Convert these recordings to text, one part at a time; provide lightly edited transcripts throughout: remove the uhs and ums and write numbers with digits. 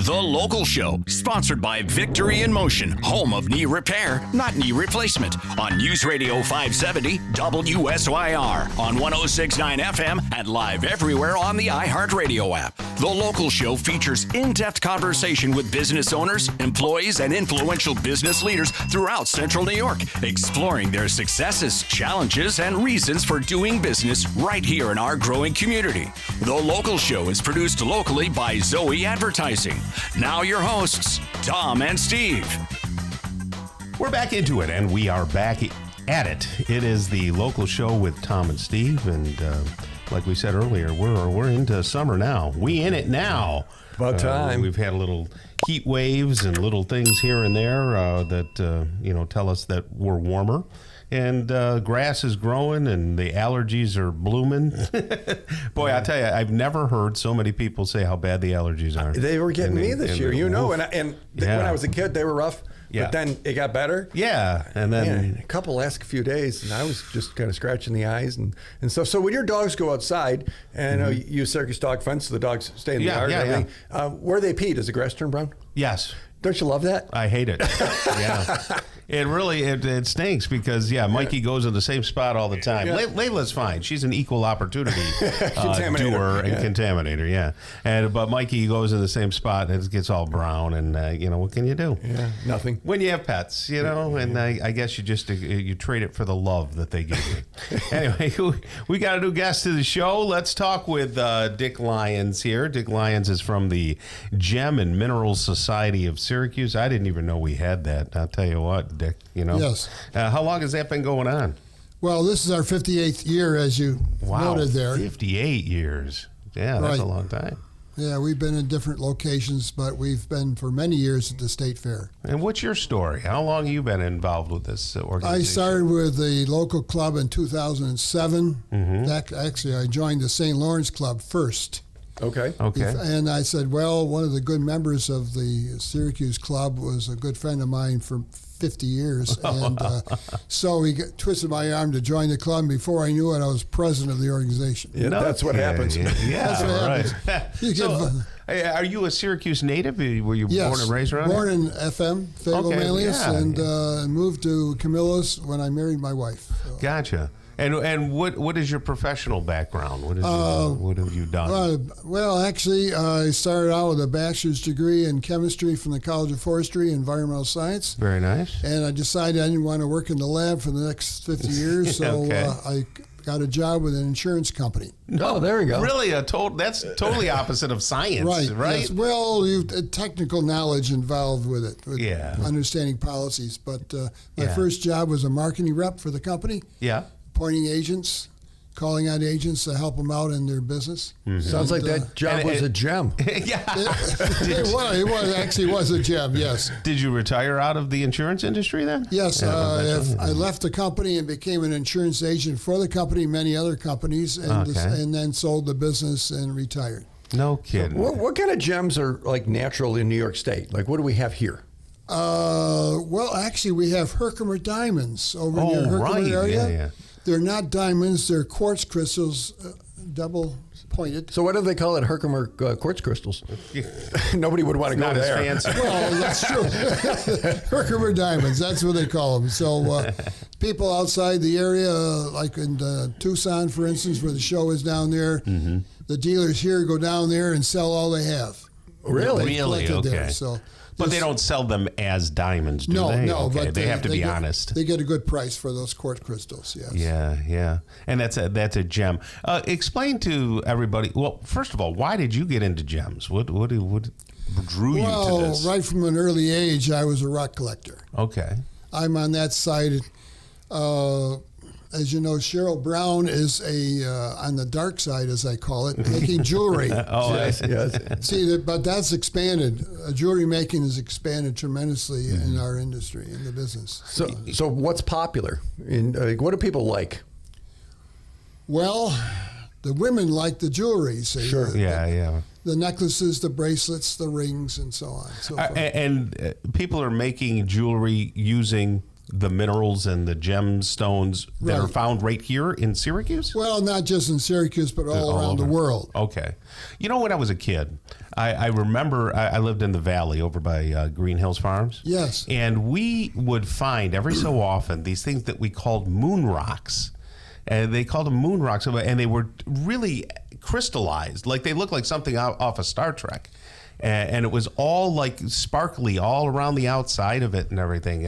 The Local Show, sponsored by Victory in Motion, home of knee repair, not knee replacement, on News Radio 570 WSYR, on 106.9 FM, and live everywhere on the iHeartRadio app. The Local Show features in-depth conversation with business owners, employees, and influential business leaders throughout Central New York, exploring their successes, challenges, and reasons for doing business right here in our growing community. The Local Show is produced locally by Zoe Advertising. Now your hosts, Tom and Steve. We're back into it, and we are back at it. It is the Local Show with Tom and Steve, and like we said earlier, we're into summer now. We in it now. About time. We've had little heat waves and little things here and there that tell us that we're warmer. And grass is growing and the allergies are blooming. Boy, I tell you, I've never heard so many people say how bad the allergies are. They were getting me this year, when I was a kid, they were rough. Yeah. But then it got better. Yeah, and then a couple last few days, and I was just kind of scratching the eyes and stuff. So when your dogs go outside, and you use Syracuse dog fence, so the dogs stay in the yard. And everything, where they pee, does the grass turn brown? Yes. Don't you love that? I hate it. Yeah. It really, it stinks because, Mikey goes in the same spot all the time. Yeah. Layla's fine. She's an equal opportunity doer and contaminator, but Mikey goes in the same spot and it gets all brown and, what can you do? Yeah, nothing. When you have pets, and I guess you just, you trade it for the love that they give you. Anyway, we got a new guest to the show. Let's talk with Dick Lyons here. Dick Lyons is from the Gem and Mineral Society of Syracuse. I didn't even know we had that. I'll tell you what, Dick, Yes. How long has that been going on? Well, this is our 58th year, as you noted there. 58 years. Yeah, that's a long time. Yeah, we've been in different locations, but we've been for many years at the State Fair. And what's your story? How long have you been involved with this organization? I started with the local club in 2007. Mm-hmm. Actually, I joined the St. Lawrence Club first. Okay. And I said, well, one of the good members of the Syracuse Club was a good friend of mine for 50 years. And so he twisted my arm to join the club. And before I knew it, I was president of the organization. Yeah, that's what happens. Yeah, that's what happens. So, are you a Syracuse native? Were you born and raised around born here? in FM, Fayetteville Manlius, and moved to Camillus when I married my wife. So. Gotcha. And what is your professional background? What have you done? Well, actually, I started out with a bachelor's degree in chemistry from the College of Forestry and Environmental Science. Very nice. And I decided I didn't want to work in the lab for the next 50 years, so I got a job with an insurance company. Oh, there we go. Really, that's totally opposite of science, right? Yes. Well, technical knowledge involved with it, understanding policies. But my first job was a marketing rep for the company. Yeah. Appointing agents, calling out agents to help them out in their business. Mm-hmm. Sounds like that job was a gem. It actually was a gem, yes. Did you retire out of the insurance industry then? Yes. I left the company and became an insurance agent for the company, many other companies, and then sold the business and retired. No kidding. So what kind of gems are like natural in New York State? Like what do we have here? Well, actually, we have Herkimer diamonds over near Herkimer area. Yeah. They're not diamonds; they're quartz crystals, double pointed. So why do they call it Herkimer quartz crystals? Nobody would want to go there. Fancy. Well, that's true. Herkimer diamonds, that's what they call them. So people outside the area, like in Tucson, for instance, where the show is down there, the dealers here go down there and sell all they have. Really? Okay. There, so. But they don't sell them as diamonds, do they? No, but they have to be honest. They get a good price for those quartz crystals, yes. Yeah. And that's a gem. Explain to everybody, well, first of all, why did you get into gems? What drew you to this? Well, right from an early age, I was a rock collector. Okay. I'm on that side. As you know, Cheryl Brown is on the dark side, as I call it, making jewelry. Yes. See, but that's expanded. Jewelry making has expanded tremendously in our industry, in the business. So what's popular? What do people like? Well, the women like the jewelry. See, sure. The necklaces, the bracelets, the rings, and so on. And people are making jewelry using the minerals and the gemstones that are found right here in Syracuse? Well, not just in Syracuse, but all around the world. Okay. You know, when I was a kid, I remember I lived in the valley over by Green Hills Farms. Yes. And we would find every so often these things that we called moon rocks. And they called them moon rocks, and they were really crystallized. Like they looked like something off of Star Trek. And it was all like sparkly all around the outside of it and everything.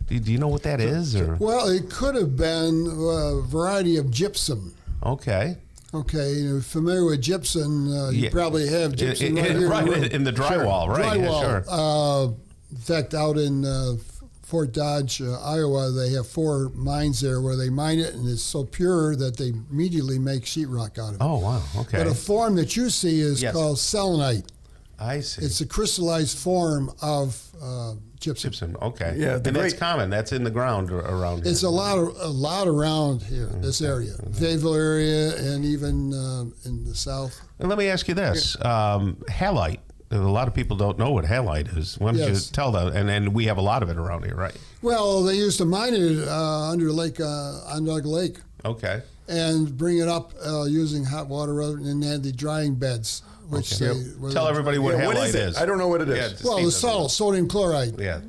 Do you know what that is? Or? Well, it could have been a variety of gypsum. Okay. Okay, you're familiar with gypsum. You probably have gypsum right here. In the drywall, right? Drywall. Yeah, sure. In fact, out in Fort Dodge, Iowa, they have 4 mines there where they mine it, and it's so pure that they immediately make sheetrock out of it. Oh, wow. Okay. But a form that you see is called selenite. I see. It's a crystallized form of gypsum. Gypsum, okay. Yeah, and that's common. That's in the ground around here. It's a lot around here, this area, Fayetteville area, and even in the south. And let me ask you this: halite. A lot of people don't know what halite is. Why don't you tell them? And we have a lot of it around here, right? Well, they used to mine it under Onondaga Lake. Okay. And bring it up using hot water, and they had the drying beds. Which tell everybody what halite is. I don't know what it is. Well, the salt, sodium chloride. Yeah.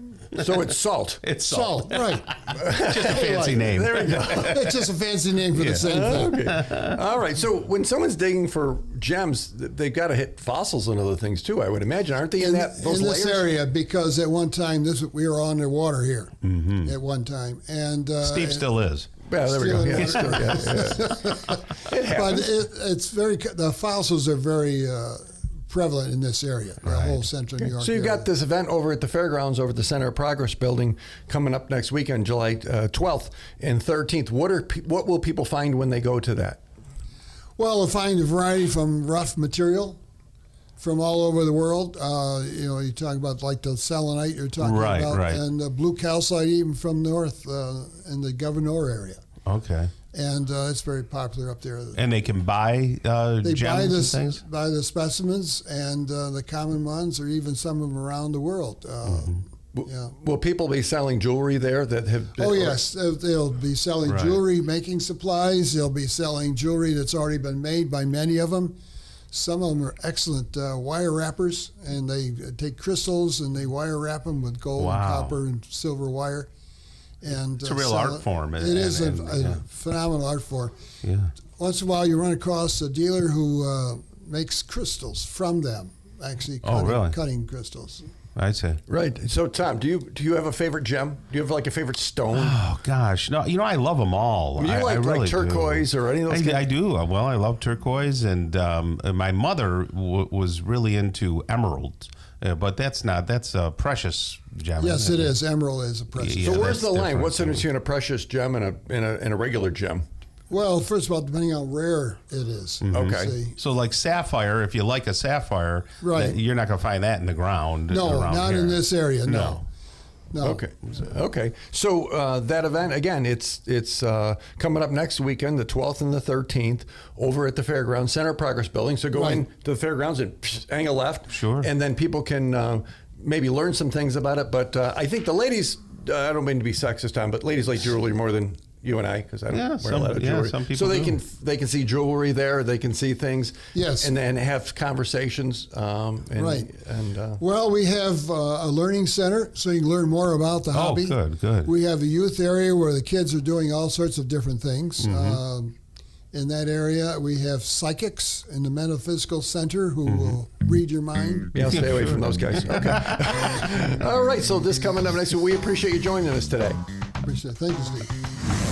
So it's salt. It's salt. Right. Just a fancy name. There we go. It's just a fancy name for the same thing. Okay. All right. So when someone's digging for gems, they've got to hit fossils and other things too, I would imagine. Aren't they in those layers? In this area, because at one time we were underwater here at one time. And Steve still is. Yeah, there we go. Yeah. But the fossils are very prevalent in this area, the whole central New York So you've got this event over at the fairgrounds over at the Center of Progress building coming up next weekend, July 12th and 13th. What will people find when they go to that? Well, they'll find a variety from rough material from all over the world. You talk about like the selenite you're talking about, and blue calcite even from north in the Governor area. Okay. And it's very popular up there. And they can buy gems and things? Buy the specimens and the common ones, or even some of them around the world. Will people be selling jewelry there that have been... Oh, yes. They'll be selling jewelry, making supplies. They'll be selling jewelry that's already been made by many of them. Some of them are excellent wire wrappers, and they take crystals and they wire wrap them with gold and copper and silver wire. And it's a real art form. It is a phenomenal art form. Yeah. Once in a while, you run across a dealer who makes crystals from them, actually cutting crystals. I see. Right. So, Tom, do you have a favorite gem? Do you have like a favorite stone? Oh gosh, no. You know, I love them all. You I really like turquoise or any of those? I do. Well, I love turquoise, and my mother was really into emeralds. But that's a precious gem. Yes, it is. Emerald is a precious gem. So where's the line? What's the difference between a precious gem and a regular gem? Well, first of all, depending on how rare it is. Okay. So like sapphire, if you like a sapphire, you're not going to find that in the ground. No, not here. In this area, no. Okay. So that event, again, it's coming up next weekend, the 12th and the 13th, over at the Fairgrounds Center Progress Building. So go into the Fairgrounds and hang a left. Sure. And then people can maybe learn some things about it. But I think the ladies, I don't mean to be sexist, Tom, but ladies like jewelry more than you and I, because I don't wear a lot of jewelry. Some people so they can see jewelry there, they can see things, yes, and then have conversations. Well, we have a learning center, so you can learn more about the hobby. Oh, good. We have a youth area where the kids are doing all sorts of different things. In that area, we have psychics in the metaphysical center who will read your mind. Yeah, stay away from those guys. Okay. All right, so this coming up next week, we appreciate you joining us today. Appreciate it. Thank you, Steve.